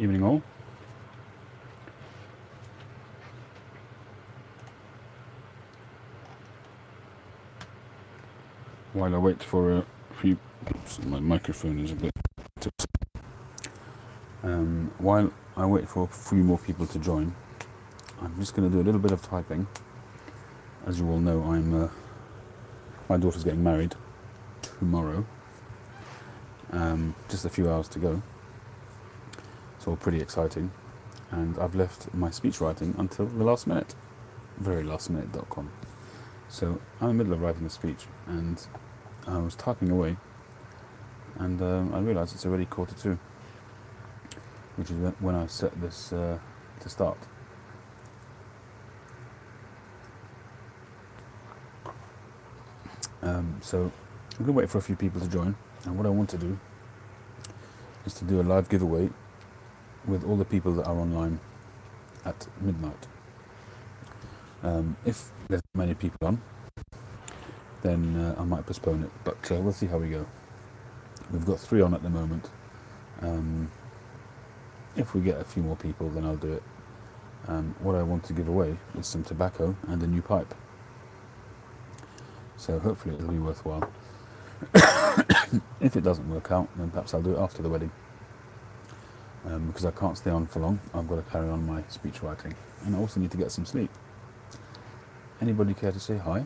Evening all. While I wait for a few... Oops, my microphone is a bit tipsy. While I wait for a few more people to join, I'm just going to do a little bit of typing. As you all know, my daughter's getting married tomorrow. Just a few hours to go. It's all pretty exciting. And I've left my speech writing until the last minute. Verylastminute.com. So I'm in the middle of writing a speech, and I was typing away, and I realised it's already 2:45, which is when I set this to start. So I'm going to wait for a few people to join, and what I want to do is to do a live giveaway with all the people that are online at midnight. If there's many people on, then I might postpone it, but we'll see how we go. We've got 3 on at the moment. If we get a few more people, then I'll do it. What I want to give away is some tobacco and a new pipe. So hopefully it'll be worthwhile. If it doesn't work out, then perhaps I'll do it after the wedding. Because I can't stay on for long. I've got to carry on my speech writing. And I also need to get some sleep. Anybody care to say hi?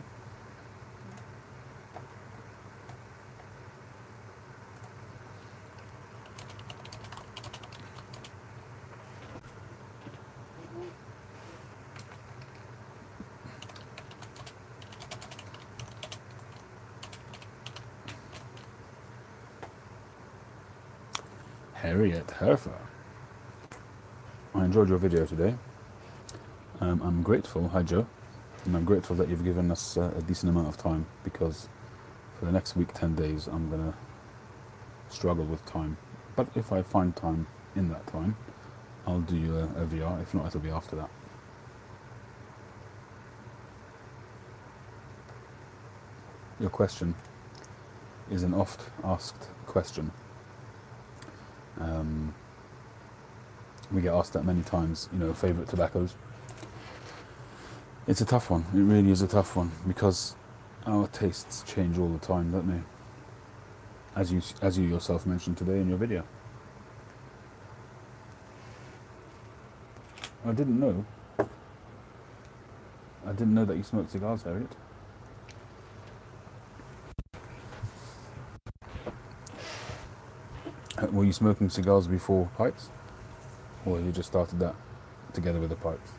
Harriet Herfer. I enjoyed your video today. I'm grateful, hi Joe, and I'm grateful that you've given us a decent amount of time, because for the next week, 10 days, I'm going to struggle with time. But if I find time in that time, I'll do you a VR. If not, it'll be after that. Your question is an oft asked question. We get asked that many times, favourite tobaccos. It's a tough one, it really is a tough one, because our tastes change all the time, don't they? As you yourself mentioned today in your video. I didn't know that you smoked cigars, Harriet. Were you smoking cigars before pipes? Or you just started that together with the pipes?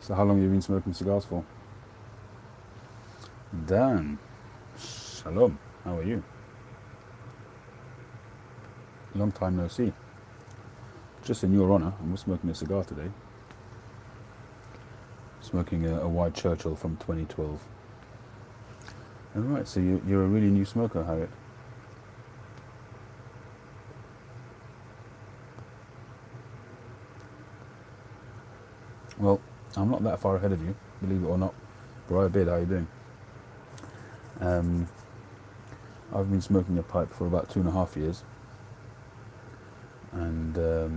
So how long have you been smoking cigars for? Dan, shalom, how are you? Long time no see. Just in your honour, I'm smoking a cigar today. Smoking a White Churchill from 2012. Alright, so you're a really new smoker, Harriet. Well, I'm not that far ahead of you, believe it or not. Briar Beard, how are you doing? I've been smoking a pipe for about 2.5 years. And a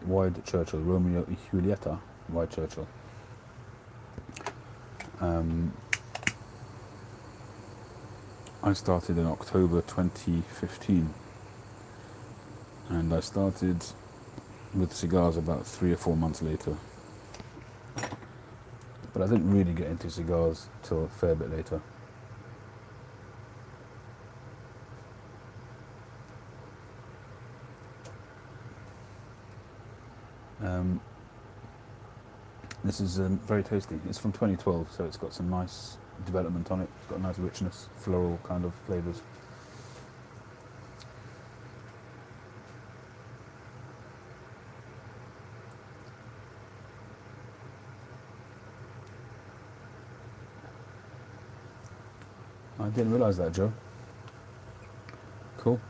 White Churchill, Romeo y Julieta White Churchill. I started in October 2015. And I started with cigars about 3 or 4 months later. But I didn't really get into cigars till a fair bit later. This is very tasty. It's from 2012, so it's got some nice development on it. It's got a nice richness, floral kind of flavours. I didn't realise that, Joe. Cool.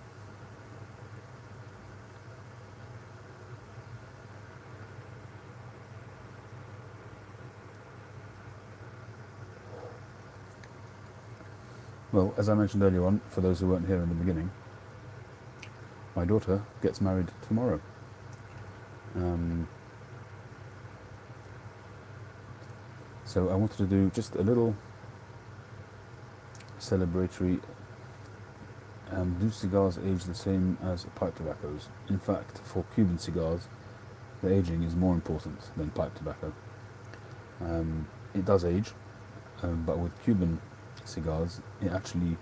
Well, as I mentioned earlier on, for those who weren't here in the beginning, my daughter gets married tomorrow. So I wanted to do just a little celebratory. Do cigars age the same as pipe tobaccos? In fact, for Cuban cigars, the aging is more important than pipe tobacco. It does age, but with Cuban cigars, it actually,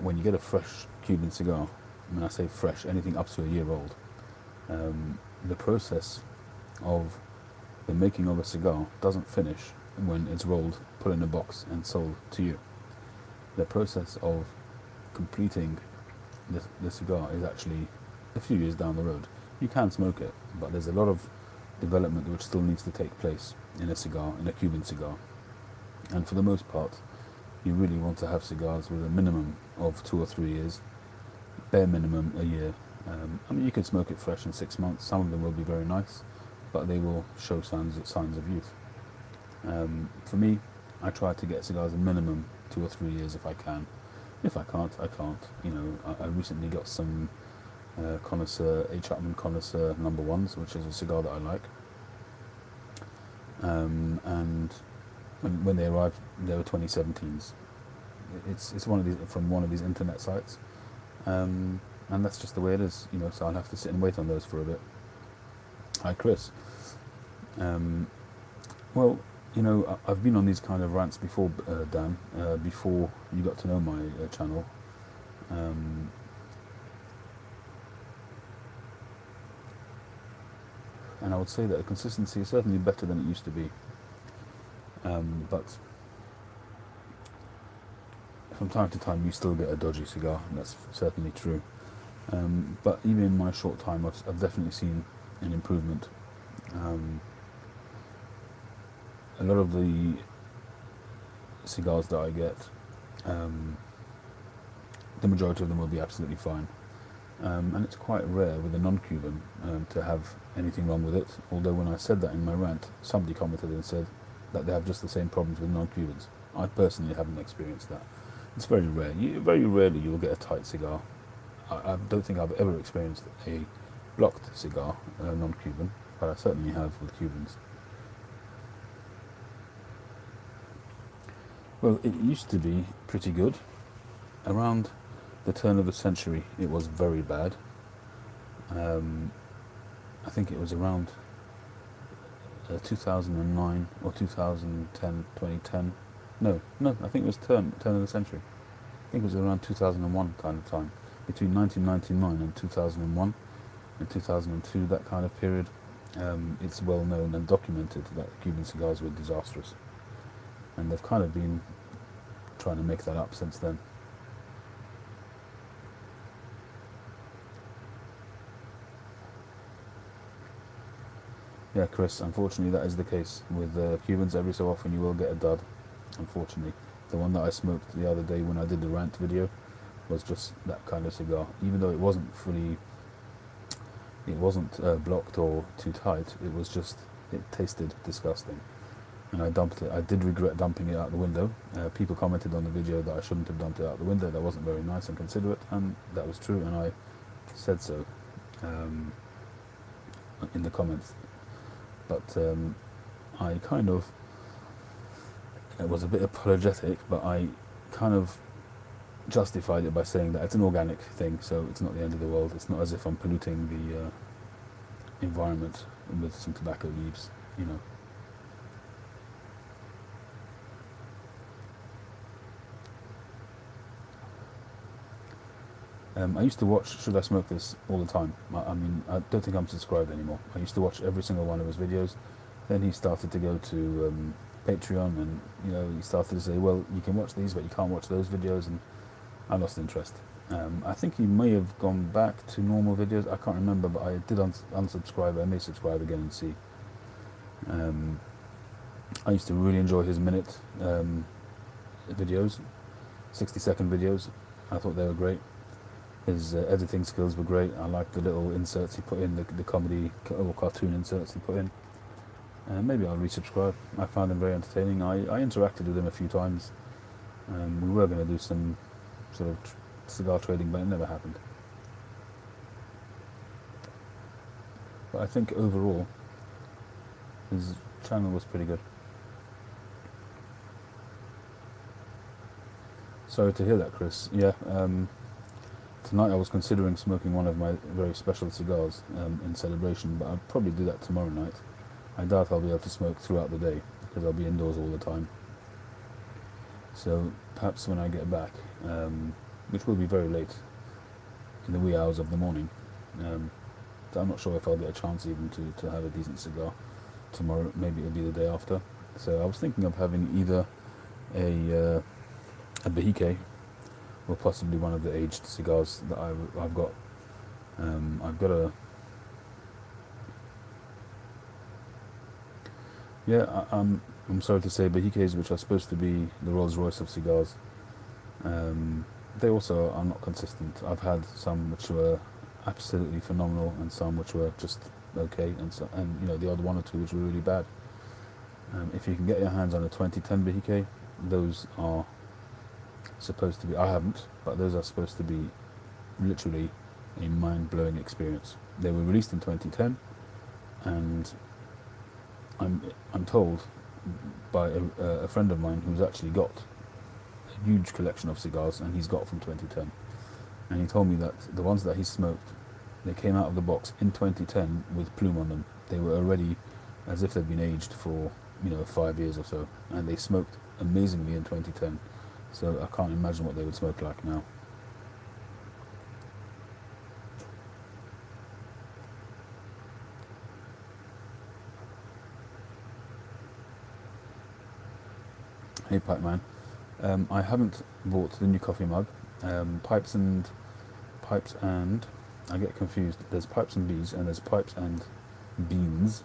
when you get a fresh Cuban cigar, when I say fresh, anything up to a year old, the process of the making of a cigar doesn't finish when it's rolled, put in a box and sold to you. The process of completing the cigar is actually a few years down the road. You can smoke it, but there's a lot of development which still needs to take place in a cigar, in a Cuban cigar. And for the most part, you really want to have cigars with a minimum of 2 or 3 years, bare minimum a year. I mean, you could smoke it fresh in 6 months. Some of them will be very nice, but they will show signs of youth. For me, I try to get cigars a minimum 2 or 3 years if I can. If I can't, I can't. You know, I recently got some Connoisseur, A. Chapman Connoisseur number ones, which is a cigar that I like. And when they arrived, they were 2017s. It's one of these from one of these internet sites, and that's just the way it is. You know, so I'll have to sit and wait on those for a bit. Hi, Chris. Well, you know, I've been on these kind of rants before, Dan, before you got to know my channel. And I would say that the consistency is certainly better than it used to be. But from time to time you still get a dodgy cigar, and that's certainly true. But even in my short time, I've definitely seen an improvement. A lot of the cigars that I get, the majority of them will be absolutely fine. And it's quite rare with a non-Cuban to have anything wrong with it. Although when I said that in my rant, somebody commented and said that they have just the same problems with non-Cubans. I personally haven't experienced that. It's very rare. Very rarely you will get a tight cigar. I don't think I've ever experienced a blocked cigar, non-Cuban, but I certainly have with Cubans. Well, it used to be pretty good. Around the turn of the century, it was very bad. I think it was around 2009 or 2010, 2010. No, I think it was turn of the century. I think it was around 2001 kind of time. Between 1999 and 2001 and 2002, that kind of period, it's well known and documented that Cuban cigars were disastrous. And they've kind of been trying to make that up since then. Yeah, Chris, unfortunately that is the case. With Cubans, every so often you will get a dud, unfortunately. The one that I smoked the other day when I did the rant video was just that kind of cigar. Even though it wasn't blocked or too tight, it tasted disgusting. And I dumped it. I did regret dumping it out the window. People commented on the video that I shouldn't have dumped it out the window. That wasn't very nice and considerate, and that was true, and I said so in the comments. But I kind of, it was a bit apologetic, but I kind of justified it by saying that it's an organic thing, so it's not the end of the world. It's not as if I'm polluting the environment with some tobacco leaves, you know. I used to watch Should I Smoke This all the time. I mean, I don't think I'm subscribed anymore. I used to watch every single one of his videos. Then he started to go to Patreon, and he started to say, well, you can watch these, but you can't watch those videos, and I lost interest. I think he may have gone back to normal videos. I can't remember, but I did unsubscribe. I may subscribe again and see. I used to really enjoy his minute videos, 60-second videos. I thought they were great. His editing skills were great. I liked the little inserts he put in, the comedy or cartoon inserts he put in. Maybe I'll resubscribe. I found him very entertaining. I interacted with him a few times. We were going to do some sort of cigar trading, but it never happened. But I think overall, his channel was pretty good. Sorry to hear that, Chris. Yeah, tonight I was considering smoking one of my very special cigars in celebration, but I'll probably do that tomorrow night. I doubt I'll be able to smoke throughout the day because I'll be indoors all the time. So perhaps when I get back, which will be very late, in the wee hours of the morning, so I'm not sure if I'll get a chance even to have a decent cigar tomorrow. Maybe it'll be the day after. So I was thinking of having either a Behike or possibly one of the aged cigars that I've got. I've got a... Yeah, I'm sorry to say, Behikes, which are supposed to be the Rolls Royce of cigars, they also are not consistent. I've had some which were absolutely phenomenal, and some which were just okay, and the odd one or two which were really bad. If you can get your hands on a 2010 Behike, those are supposed to be, I haven't, but those are supposed to be literally a mind-blowing experience. They were released in 2010, and I'm told by a friend of mine who's actually got a huge collection of cigars, and he's got from 2010, and he told me that the ones that he smoked, they came out of the box in 2010 with plume on them. They were already as if they'd been aged for 5 years or so, and they smoked amazingly in 2010. So I can't imagine what they would smoke like now. Hey Pipe Man, I haven't bought the new coffee mug. Pipes and I get confused. There's Pipes and Bees and there's Pipes and Beans.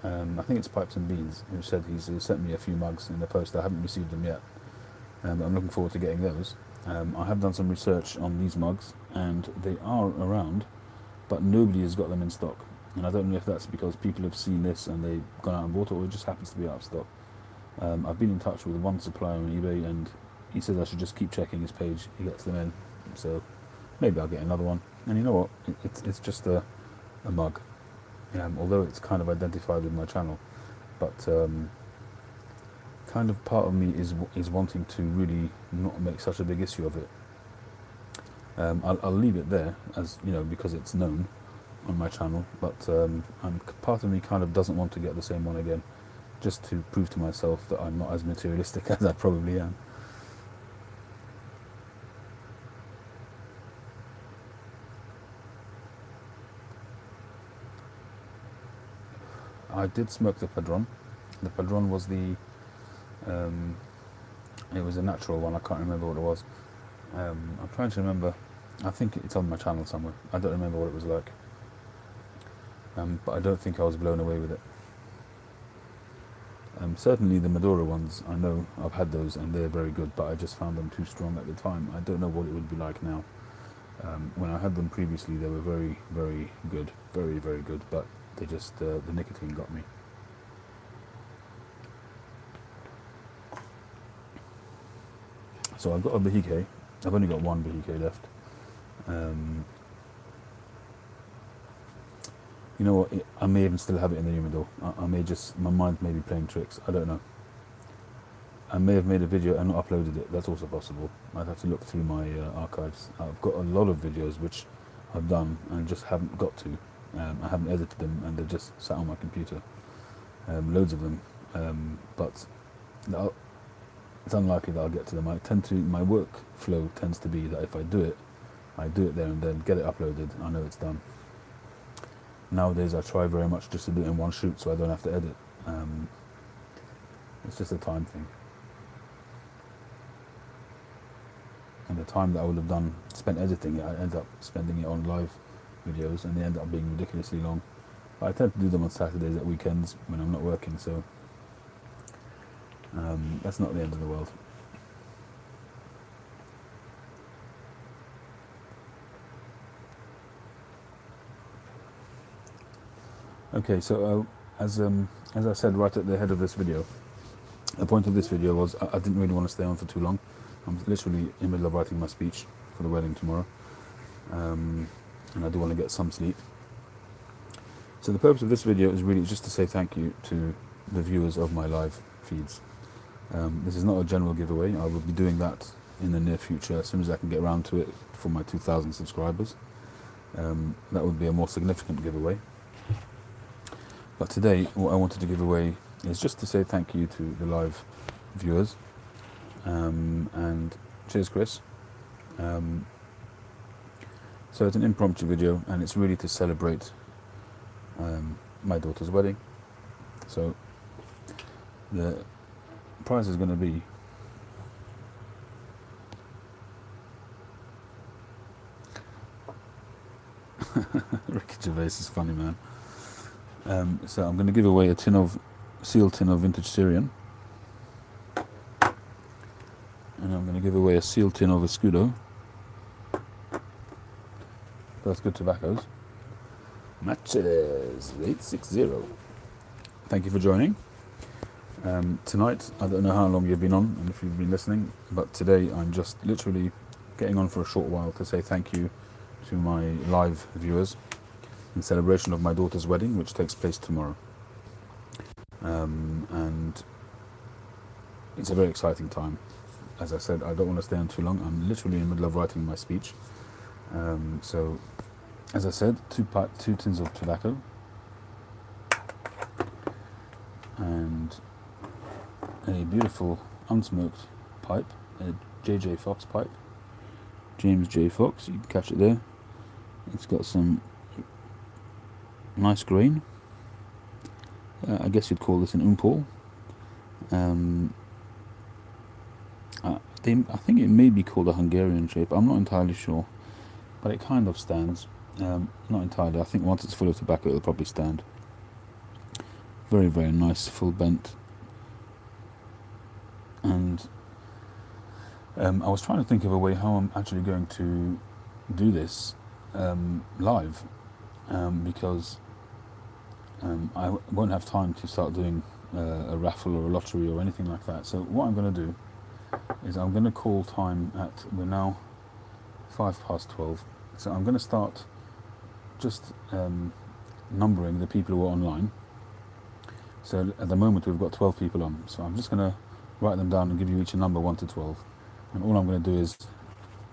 I think it's Pipes and Beans who said he's sent me a few mugs in the post. I haven't received them yet. I'm looking forward to getting those. I have done some research on these mugs, and they are around, but nobody has got them in stock. And I don't know if that's because people have seen this and they've gone out and bought it, or it just happens to be out of stock. I've been in touch with one supplier on eBay, and he says I should just keep checking his page. He gets them in, so maybe I'll get another one. And you know what? It's just a mug, although it's kind of identified with my channel, but kind of part of me is wanting to really not make such a big issue of it. I'll leave it there, as because it's known on my channel, but part of me kind of doesn't want to get the same one again, just to prove to myself that I'm not as materialistic as I probably am. I did smoke the Padron. The Padron was it was a natural one. I can't remember what it was. I'm trying to remember. I think it's on my channel somewhere. I don't remember what it was like. But I don't think I was blown away with it. Certainly the Maduro ones, I know I've had those and they're very good, but I just found them too strong at the time. I don't know what it would be like now. When I had them previously, they were very, very good. Very, very good, but they just, the nicotine got me. So I've got a Behike. I've only got one Behike left. You know what? I may even still have it in the humidor. I may just, my mind may be playing tricks. I don't know. I may have made a video and not uploaded it. That's also possible. I'd have to look through my archives. I've got a lot of videos which I've done and just haven't got to. I haven't edited them, and they've just sat on my computer. Loads of them. But it's unlikely that I'll get to them. My workflow tends to be that if I do it, I do it there and then, get it uploaded, I know it's done. Nowadays I try very much just to do it in one shoot so I don't have to edit. It's just a time thing. And the time that I would have spent editing it, I end up spending it on live videos, and they end up being ridiculously long. But I tend to do them on Saturdays at weekends when I'm not working, so that's not the end of the world. Okay, so as I said right at the head of this video, the point of this video was I didn't really want to stay on for too long. I'm literally in the middle of writing my speech for the wedding tomorrow, and I do want to get some sleep. So the purpose of this video is really just to say thank you to the viewers of my live feeds. This is not a general giveaway. I will be doing that in the near future as soon as I can get around to it for my 2,000 subscribers. That would be a more significant giveaway. But today, what I wanted to give away is just to say thank you to the live viewers. And cheers, Chris. So it's an impromptu video, and it's really to celebrate my daughter's wedding. So the prize is going to be Ricky Gervais is funny, man. So I'm going to give away a sealed tin of vintage Syrian, and I'm going to give away a sealed tin of Escudo. That's good tobaccos. Matches 860. Thank you for joining. Tonight, I don't know how long you've been on and if you've been listening, but today I'm just literally getting on for a short while to say thank you to my live viewers in celebration of my daughter's wedding, which takes place tomorrow. And it's a very exciting time. As I said, I don't want to stay on too long. I'm literally in the middle of writing my speech. So, as I said, two tins of tobacco and a beautiful unsmoked pipe, a J.J. Fox pipe, James J. Fox, you can catch it there. It's got some nice grain. I guess you'd call this an umpal. I think it may be called a Hungarian shape. I'm not entirely sure, but it kind of stands. Not entirely. I think once it's full of tobacco, it'll probably stand. Very, very nice, full bent. And I was trying to think of a way how I'm actually going to do this live, because I won't have time to start doing a raffle or a lottery or anything like that. So what I'm going to do is I'm going to call time at, we're now 12:05. So I'm going to start just numbering the people who are online. So at the moment we've got 12 people on. So I'm just going to write them down and give you each a number 1 to 12. And all I'm going to do is,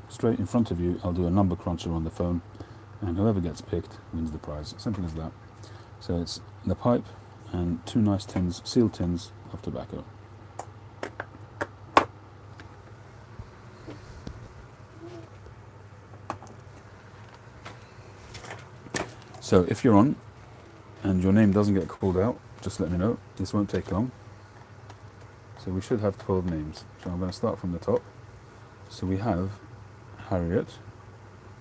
straight in front of you, I'll do a number cruncher on the phone, and whoever gets picked wins the prize. Simple as that. So it's the pipe and 2 nice tins, sealed tins of tobacco. So if you're on and your name doesn't get called out, just let me know. This won't take long. So we should have 12 names. So I'm going to start from the top. So we have Harriet,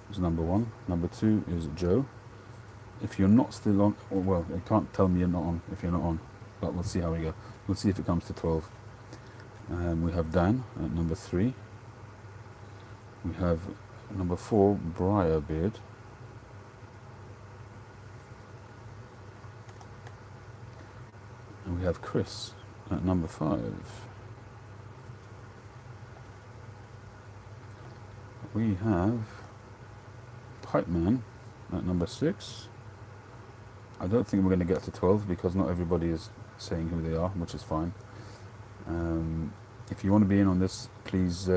who's number 1. Number 2 is Joe. If you're not still on, well, it can't tell me you're not on if you're not on, but we'll see how we go. We'll see if it comes to 12. We have Dan at number 3. We have number 4, Briarbeard. And we have Chris at number 5. We have Pipe Man at number 6. I don't think we're going to get to 12 because not everybody is saying who they are, which is fine. If you want to be in on this, please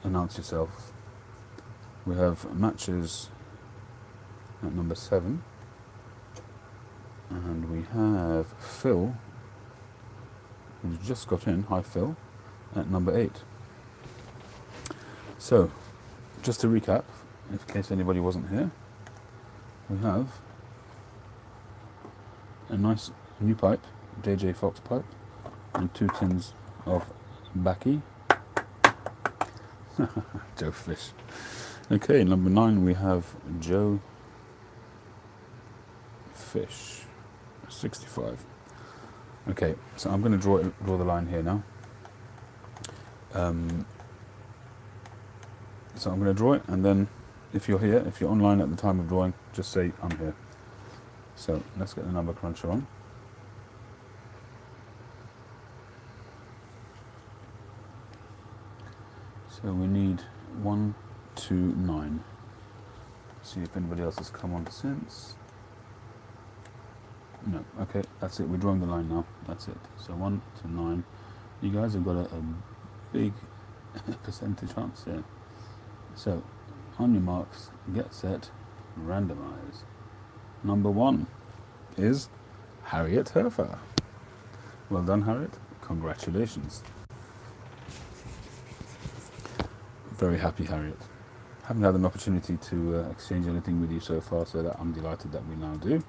announce yourself. We have Matches at number 7. And we have Phil, who's just got in. Hi Phil, at number 8. So, just to recap, in case anybody wasn't here, we have a nice new pipe, JJ Fox pipe, and 2 tins of Baccy. Joe Fish. Okay, number 9 we have Joe Fish, 65. Okay, so I'm going to draw the line here now. So I'm going to draw it, and then if you're here, if you're online at the time of drawing, just say I'm here. So let's get the number cruncher on. So we need 1, 2, 9. See if anybody else has come on since. No, okay, that's it. We're drawing the line now. That's it. So 1 to 9. You guys have got a big percentage chance here. So, on your marks, get set, randomize. Number 1 is Harriet Herfer. Well done, Harriet. Congratulations. Very happy, Harriet. Haven't had an opportunity to exchange anything with you so far, so that I'm delighted that we now do.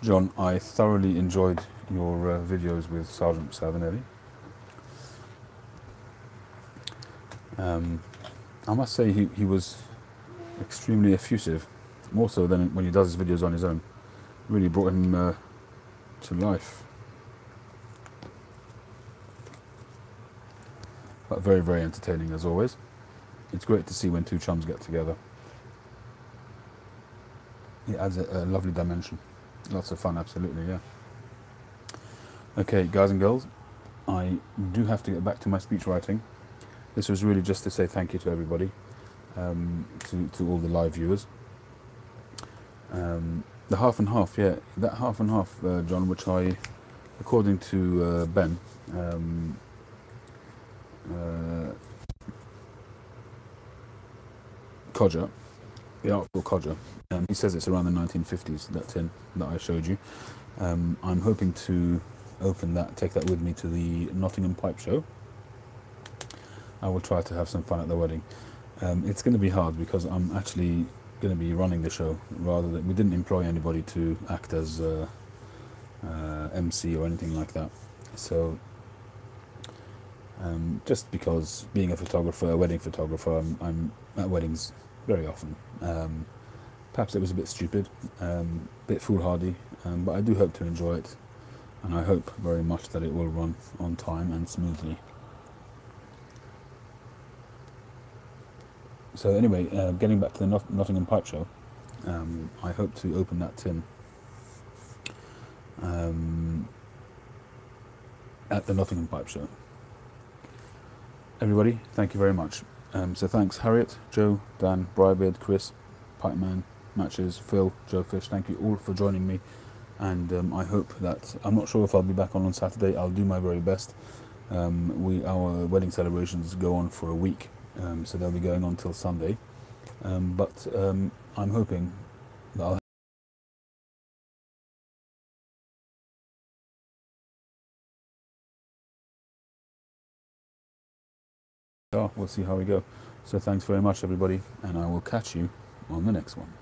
John, I thoroughly enjoyed your videos with Sergeant Savinelli. I must say he was extremely effusive, more so than when he does his videos on his own. Really brought him to life. But very, very entertaining as always. It's great to see when 2 chums get together. It adds a lovely dimension. Lots of fun, absolutely, yeah. Okay, guys and girls, I do have to get back to my speech writing. This was really just to say thank you to everybody, to all the live viewers. The half and half, yeah, that half and half, John, which I, according to Ben, Codger, the Artful Codger, he says it's around the 1950s, that tin that I showed you. I'm hoping to open that, take that with me to the Nottingham Pipe Show. I will try to have some fun at the wedding. It's going to be hard because I'm actually going to be running the show, rather than, we didn't employ anybody to act as MC or anything like that. So just because being a photographer, a wedding photographer, I'm at weddings very often. Perhaps it was a bit stupid, a bit foolhardy, but I do hope to enjoy it, and I hope very much that it will run on time and smoothly. So anyway, getting back to the Nottingham Pipe Show, I hope to open that tin at the Nottingham Pipe Show. Everybody, thank you very much. So thanks Harriet, Joe, Dan, Briarbeard, Chris, Pipeman, Matches, Phil, Joe Fish, thank you all for joining me, and I hope that, I'm not sure if I'll be back on Saturday. I'll do my very best. Our wedding celebrations go on for a week, so they'll be going on till Sunday, but I'm hoping that I'll we'll see how we go. So thanks very much everybody, and I will catch you on the next one.